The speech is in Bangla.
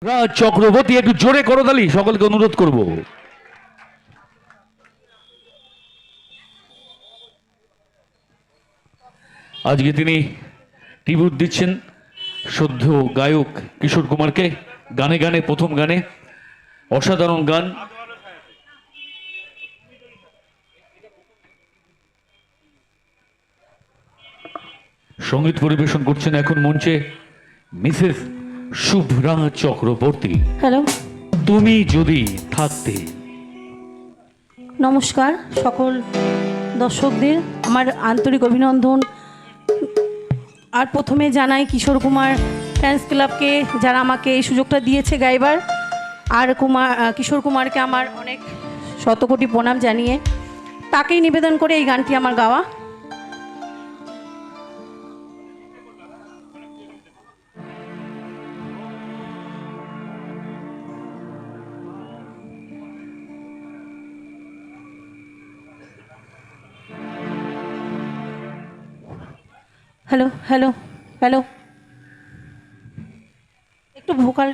রাজ চক্রবর্তী, একটু জোরে করতালি সকলকে অনুরোধ করব। আজকে তিনি ট্রিবিউট দিচ্ছেন শ্রদ্ধেয় গায়ক কিশোর কুমারকে। গানে গানে প্রথম গানে অসাধারণ গান। সঙ্গীত পরিবেশন করছেন এখন মঞ্চে মিসেস শুভ্রা চক্রবর্তী। হ্যালো, তুমি যদি থাকতে। নমস্কার সকল দর্শকদের, আমার আন্তরিক অভিনন্দন। আর প্রথমে জানাই কিশোর কুমার ফ্যান্স ক্লাবকে, যারা আমাকে এই সুযোগটা দিয়েছে গাইবার, আর কিশোর কুমারকে আমার অনেক শতকোটি প্রণাম জানিয়ে তাকেই নিবেদন করে এই গানটি আমার গাওয়া। হ্যালো হ্যালো হ্যালো, একটু ভোকাল